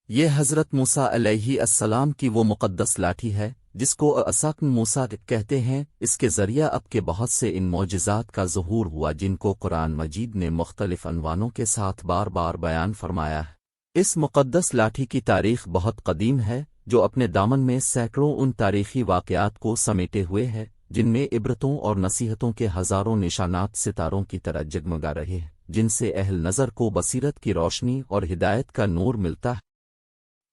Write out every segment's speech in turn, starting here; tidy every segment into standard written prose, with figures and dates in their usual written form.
یہ حضرت موسیٰ علیہ السلام کی وہ مقدس لاٹھی ہے جس کو عصاق موسیٰ کہتے ہیں۔ اس کے ذریعہ اب کے بہت سے ان معجزات کا ظہور ہوا جن کو قرآن مجید نے مختلف عنوانوں کے ساتھ بار بار بیان فرمایا ہے۔ اس مقدس لاٹھی کی تاریخ بہت قدیم ہے جو اپنے دامن میں سینکڑوں ان تاریخی واقعات کو سمیٹے ہوئے ہے جن میں عبرتوں اور نصیحتوں کے ہزاروں نشانات ستاروں کی طرح جگمگا رہے ہیں، جن سے اہل نظر کو بصیرت کی روشنی اور ہدایت کا نور ملتا ہے۔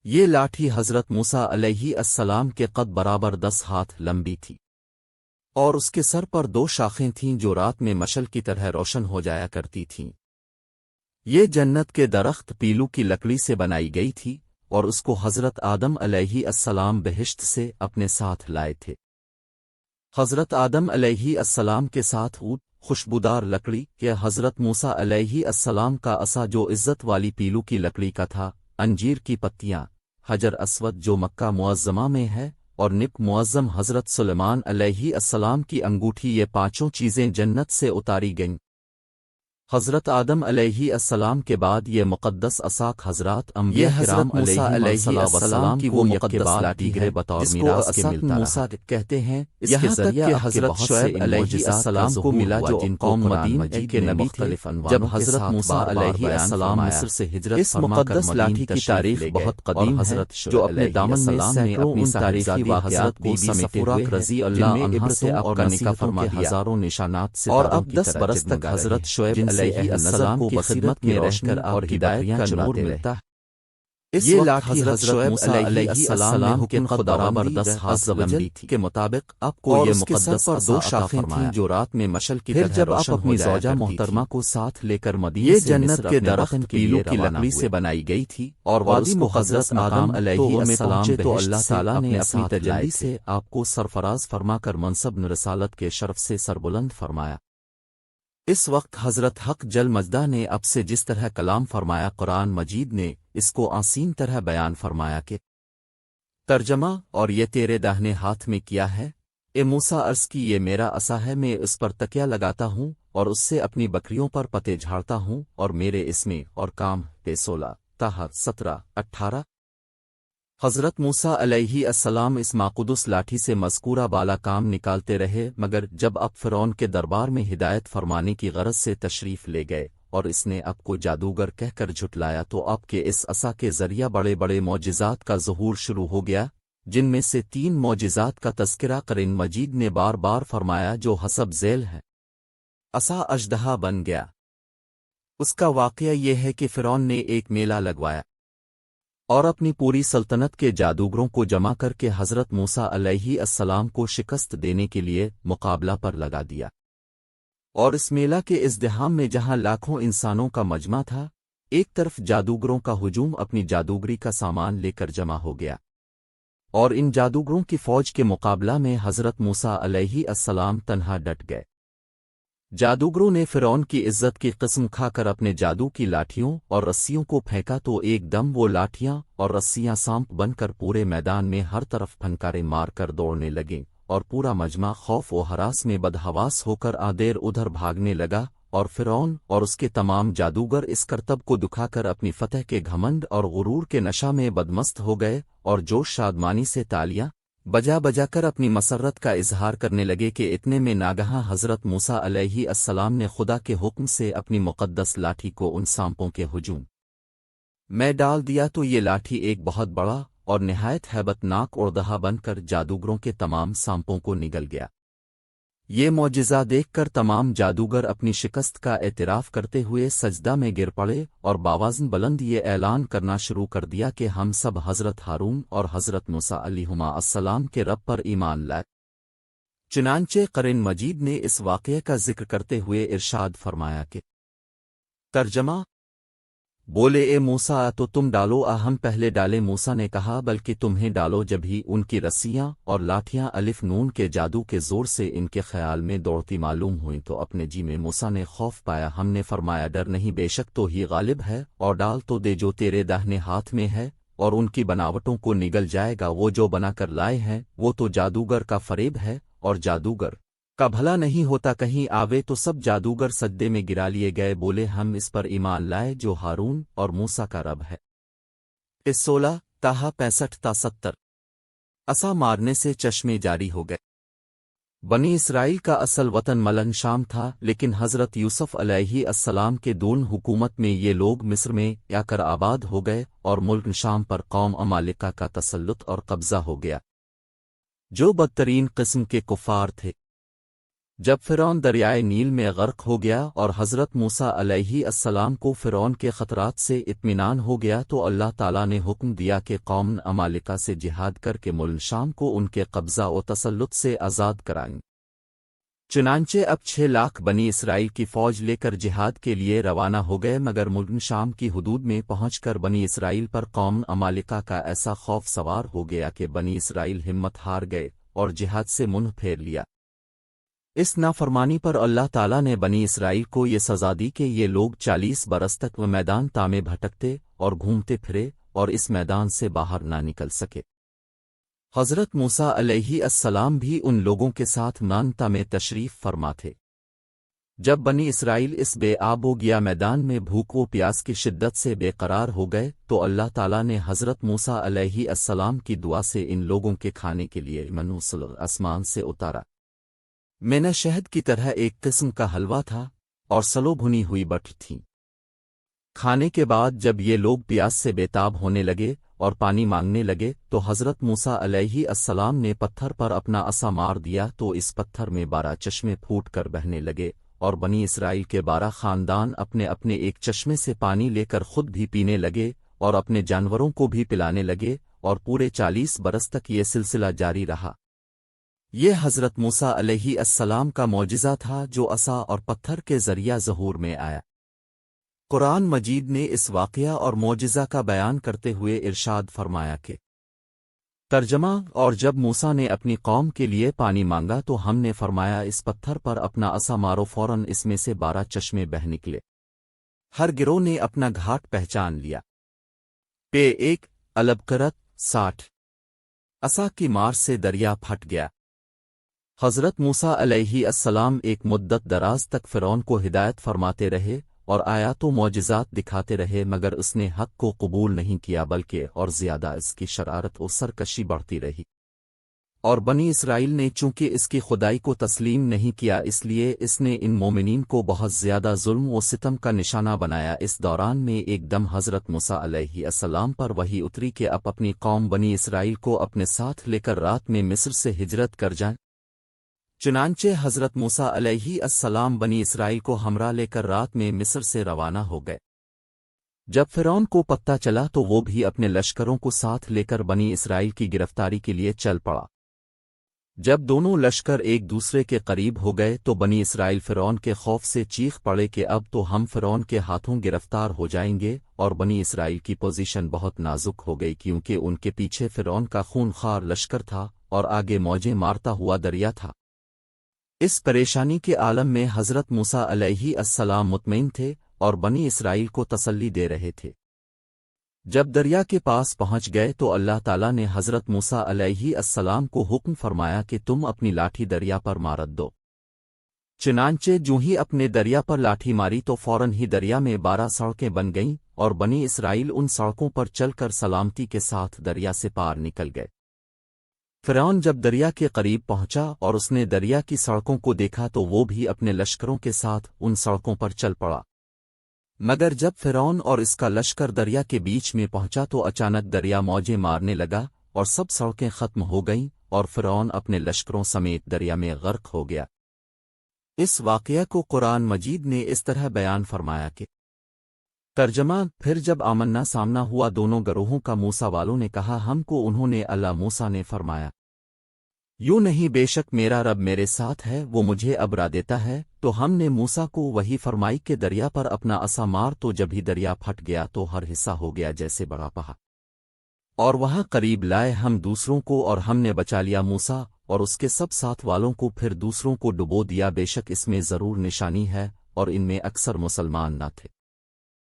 یہ لاٹھی حضرت موسیٰ علیہ السلام کے قد برابر 10 ہاتھ لمبی تھی، اور اس کے سر پر 2 شاخیں تھیں جو رات میں مشل کی طرح روشن ہو جایا کرتی تھیں۔ یہ جنت کے درخت پیلو کی لکڑی سے بنائی گئی تھی اور اس کو حضرت آدم علیہ السلام بہشت سے اپنے ساتھ لائے تھے۔ حضرت آدم علیہ السلام کے ساتھ اود خوشبودار لکڑی کہ حضرت موسیٰ علیہ السلام کا عصا جو عزت والی پیلو کی لکڑی کا تھا، انجیر کی پتیاں، حجر اسود جو مکہ معظمہ میں ہے، اور نب معظم حضرت سلیمان علیہ السلام کی انگوٹھی، یہ 5 چیزیں جنت سے اتاری گئیں۔ حضرت آدم علیہ السلام کے بعد یہ مقدس عصاق حضرات انبیاء کرام علیہ السلام کی وہ مقدس لاٹھی ہے جس کو عصاق موسیٰ کہتے ہیں۔ اس کے ذریعے حضرت شعیب علیہ السلام کو ملا جو قوم مدین کے نبی تھے جب حضرت موسیٰ علیہ السلام مصر سے ہجرت فرما کر مدین کی تاریخ بہت قدیم ہے جو اپنے دامن میں سینکڑوں ان تاریخی واقعات کو سمیٹے ہوئے رضی اللہ عنہ سے آپ کا نکاح فرما ہزاروں نشانات سے اور اب 10 برس تک حضرت شعیب علیہ السلام کی خدمت میں رہ کر اور ہدایت کا نور ملتا ہے۔ یہ لاٹھی حضرت موسیٰ علیہ السلام کے قد برابر 10 ہاتھ لمبی تھی کے مطابق آپ کو یہ مقدس پر 2 شاخیں تھیں جو رات میں مشل کی طرح جب آپ اپنی زوجہ محترمہ کو ساتھ لے کر مدینے سے جنت کے درخت پیلو کی لکڑی سے بنائی گئی تھی اور وادی مقدس آدم علیہ السلام تو اللہ تعالیٰ نے اپنی تجلی سے آپ کو سرفراز فرما کر منصب رسالت کے شرف سے سربلند فرمایا۔ اس وقت حضرت حق جل مجدہ نے اب سے جس طرح کلام فرمایا، قرآن مجید نے اس کو آسین طرح بیان فرمایا کہ ترجمہ اور یہ تیرے داہنے ہاتھ میں کیا ہے؟ اے موسیٰ عرض کی یہ میرا عصا ہے، میں اس پر تکیہ لگاتا ہوں اور اس سے اپنی بکریوں پر پتے جھاڑتا ہوں اور میرے اس میں اور کام 16 طٰ 17 18۔ حضرت موسیٰ علیہ السلام اس مقدس لاٹھی سے مذکورہ بالا کام نکالتے رہے مگر جب اب فرعون کے دربار میں ہدایت فرمانے کی غرض سے تشریف لے گئے اور اس نے اب کو جادوگر کہہ کر جھٹلایا تو اب کے اس عصا کے ذریعہ بڑے بڑے معجزات کا ظہور شروع ہو گیا، جن میں سے 3 معجزات کا تذکرہ قرآن مجید نے بار بار فرمایا جو حسب ذیل ہے۔ عصا اژدہا بن گیا۔ اس کا واقعہ یہ ہے کہ فرعون نے ایک میلہ لگوایا اور اپنی پوری سلطنت کے جادوگروں کو جمع کر کے حضرت موسیٰ علیہ السلام کو شکست دینے کے لیے مقابلہ پر لگا دیا، اور اس میلہ کے ازدحام میں جہاں لاکھوں انسانوں کا مجمع تھا، ایک طرف جادوگروں کا ہجوم اپنی جادوگری کا سامان لے کر جمع ہو گیا، اور ان جادوگروں کی فوج کے مقابلہ میں حضرت موسیٰ علیہ السلام تنہا ڈٹ گئے۔ جادوگروں نے فرعون کی عزت کی قسم کھا کر اپنے جادو کی لاٹھیوں اور رسیوں کو پھینکا تو ایک دم وہ لاٹھیاں اور رسیاں سانپ بن کر پورے میدان میں ہر طرف پھنکارے مار کر دوڑنے لگیں اور پورا مجمع خوف و ہراس میں بدحواس ہو کر آدیر ادھر بھاگنے لگا، اور فرعون اور اس کے تمام جادوگر اس کرتب کو دکھا کر اپنی فتح کے گھمنڈ اور غرور کے نشہ میں بدمست ہو گئے اور جوش شادمانی سے تالیاں بجا بجا کر اپنی مسرت کا اظہار کرنے لگے کہ اتنے میں ناگہاں حضرت موسیٰ علیہ السلام نے خدا کے حکم سے اپنی مقدس لاٹھی کو ان سانپوں کے ہجوم میں ڈال دیا تو یہ لاٹھی ایک بہت بڑا اور نہایت ہیبت ناک اژدہا بن کر جادوگروں کے تمام سانپوں کو نگل گیا۔ یہ معجزہ دیکھ کر تمام جادوگر اپنی شکست کا اعتراف کرتے ہوئے سجدہ میں گر پڑے اور باوازن بلند یہ اعلان کرنا شروع کر دیا کہ ہم سب حضرت ہارون اور حضرت موسیٰ علیہما السلام کے رب پر ایمان لائے۔ چنانچہ قرآن مجید نے اس واقعے کا ذکر کرتے ہوئے ارشاد فرمایا کہ ترجمہ بولے اے موسیٰ تو تم ڈالو، ہم پہلے ڈالے۔ موسیٰ نے کہا بلکہ تمہیں ڈالو۔ جب ہی ان کی رسیاں اور لاٹھیاں الف نون کے جادو کے زور سے ان کے خیال میں دوڑتی معلوم ہوئیں تو اپنے جی میں موسیٰ نے خوف پایا۔ ہم نے فرمایا ڈر نہیں، بے شک تو ہی غالب ہے، اور ڈال تو دے جو تیرے داہنے ہاتھ میں ہے، اور ان کی بناوٹوں کو نگل جائے گا۔ وہ جو بنا کر لائے ہیں وہ تو جادوگر کا فریب ہے، اور جادوگر کا بھلا نہیں ہوتا کہیں آوے۔ تو سب جادوگر سجدے میں گرا لیے گئے، بولے ہم اس پر ایمان لائے جو ہارون اور موسیٰ کا رب ہے۔ اس 16 تاہا 65 تا 70 عصا مارنے سے چشمے جاری ہو گئے۔ بنی اسرائیل کا اصل وطن ملن شام تھا، لیکن حضرت یوسف علیہ السلام کے دون حکومت میں یہ لوگ مصر میں آ کر آباد ہو گئے اور ملک شام پر قوم عمالقہ کا تسلط اور قبضہ ہو گیا، جو بدترین قسم کے کفار تھے۔ جب فرعون دریائے نیل میں غرق ہو گیا اور حضرت موسیٰ علیہ السلام کو فرعون کے خطرات سے اطمینان ہو گیا تو اللہ تعالیٰ نے حکم دیا کہ قوم عمالقہ سے جہاد کر کے ملک شام کو ان کے قبضہ و تسلط سے آزاد کرائیں۔ چنانچہ اب 6 لاکھ بنی اسرائیل کی فوج لے کر جہاد کے لیے روانہ ہو گئے، مگر ملک شام کی حدود میں پہنچ کر بنی اسرائیل پر قوم عمالقہ کا ایسا خوف سوار ہو گیا کہ بنی اسرائیل ہمت ہار گئے اور جہاد سے منہ پھیر لیا۔ اس نافرمانی پر اللہ تعالیٰ نے بنی اسرائیل کو یہ سزا دی کہ یہ لوگ 40 برس تک وہ میدان تامے بھٹکتے اور گھومتے پھرے اور اس میدان سے باہر نہ نکل سکے۔ حضرت موسیٰ علیہ السلام بھی ان لوگوں کے ساتھ مانتا میں تشریف فرما تھے۔ جب بنی اسرائیل اس بے آب و گیا میدان میں بھوک و پیاس کی شدت سے بے قرار ہو گئے تو اللہ تعالیٰ نے حضرت موسیٰ علیہ السلام کی دعا سے ان لوگوں کے کھانے کے لیے منو سلغ آسمان سے اتارا۔ مینا شہد کی طرح ایک قسم کا حلوہ تھا اور سلو بھنی ہوئی بٹر تھیں۔ کھانے کے بعد جب یہ لوگ پیاس سے بےتاب ہونے لگے اور پانی مانگنے لگے تو حضرت موسیٰ علیہ السلام نے پتھر پر اپنا عصا مار دیا تو اس پتھر میں 12 چشمے پھوٹ کر بہنے لگے، اور بنی اسرائیل کے 12 خاندان اپنے اپنے ایک چشمے سے پانی لے کر خود بھی پینے لگے اور اپنے جانوروں کو بھی پلانے لگے، اور پورے 40 برس تک یہ سلسلہ جاری رہا۔ یہ حضرت موسیٰ علیہ السلام کا معجزہ تھا جو عصا اور پتھر کے ذریعہ ظہور میں آیا۔ قرآن مجید نے اس واقعہ اور معجزہ کا بیان کرتے ہوئے ارشاد فرمایا کہ ترجمہ، اور جب موسیٰ نے اپنی قوم کے لیے پانی مانگا تو ہم نے فرمایا اس پتھر پر اپنا عصا مارو، فوراً اس میں سے 12 چشمے بہہ نکلے۔ ہر گروہ نے اپنا گھاٹ پہچان لیا۔ پہ 1 البقرۃ 60 عصا کی مار سے دریا پھٹ گیا۔ حضرت موسیٰ علیہ السلام ایک مدت دراز تک فرعون کو ہدایت فرماتے رہے اور آیات و معجزات دکھاتے رہے، مگر اس نے حق کو قبول نہیں کیا بلکہ اور زیادہ اس کی شرارت و سرکشی بڑھتی رہی، اور بنی اسرائیل نے چونکہ اس کی خدائی کو تسلیم نہیں کیا اس لیے اس نے ان مومنین کو بہت زیادہ ظلم و ستم کا نشانہ بنایا۔ اس دوران میں ایک دم حضرت موسیٰ علیہ السلام پر وحی اتری کہ اب اپنی قوم بنی اسرائیل کو اپنے ساتھ لے کر رات میں مصر سے ہجرت کر جائیں۔ چنانچہ حضرت موسیٰ علیہ السلام بنی اسرائیل کو ہمراہ لے کر رات میں مصر سے روانہ ہو گئے۔ جب فرعون کو پتہ چلا تو وہ بھی اپنے لشکروں کو ساتھ لے کر بنی اسرائیل کی گرفتاری کے لیے چل پڑا۔ جب دونوں لشکر ایک دوسرے کے قریب ہو گئے تو بنی اسرائیل فرعون کے خوف سے چیخ پڑے کہ اب تو ہم فرعون کے ہاتھوں گرفتار ہو جائیں گے، اور بنی اسرائیل کی پوزیشن بہت نازک ہو گئی کیونکہ ان کے پیچھے فرعون کا خون خوار لشکر تھا اور آگے موجیں مارتا ہوا دریا تھا۔ اس پریشانی کے عالم میں حضرت موسیٰ علیہ السلام مطمئن تھے اور بنی اسرائیل کو تسلی دے رہے تھے۔ جب دریا کے پاس پہنچ گئے تو اللہ تعالیٰ نے حضرت موسیٰ علیہ السلام کو حکم فرمایا کہ تم اپنی لاٹھی دریا پر مارت دو۔ چنانچہ جو ہی اپنے دریا پر لاٹھی ماری تو فوراً ہی دریا میں 12 سڑکیں بن گئیں، اور بنی اسرائیل ان سڑکوں پر چل کر سلامتی کے ساتھ دریا سے پار نکل گئے۔ فرعون جب دریا کے قریب پہنچا اور اس نے دریا کی سڑکوں کو دیکھا تو وہ بھی اپنے لشکروں کے ساتھ ان سڑکوں پر چل پڑا، مگر جب فرعون اور اس کا لشکر دریا کے بیچ میں پہنچا تو اچانک دریا موجیں مارنے لگا اور سب سڑکیں ختم ہو گئیں اور فرعون اپنے لشکروں سمیت دریا میں غرق ہو گیا۔ اس واقعہ کو قرآن مجید نے اس طرح بیان فرمایا کہ ترجمہ، پھر جب آمنا سامنا ہوا دونوں گروہوں کا موسیٰ والوں نے کہا ہم کو، انہوں نے اللہ موسیٰ نے فرمایا یوں نہیں، بے شک میرا رب میرے ساتھ ہے، وہ مجھے ابرا دیتا ہے۔ تو ہم نے موسیٰ کو وہی فرمائی کہ دریا پر اپنا عصا مار، تو جب ہی دریا پھٹ گیا تو ہر حصہ ہو گیا جیسے بڑا پہاڑ، اور وہاں قریب لائے ہم دوسروں کو اور ہم نے بچا لیا موسیٰ اور اس کے سب ساتھ والوں کو، پھر دوسروں کو ڈبو دیا، بے شک اس میں ضرور نشانی ہے اور ان میں اکثر مسلمان نہ تھے۔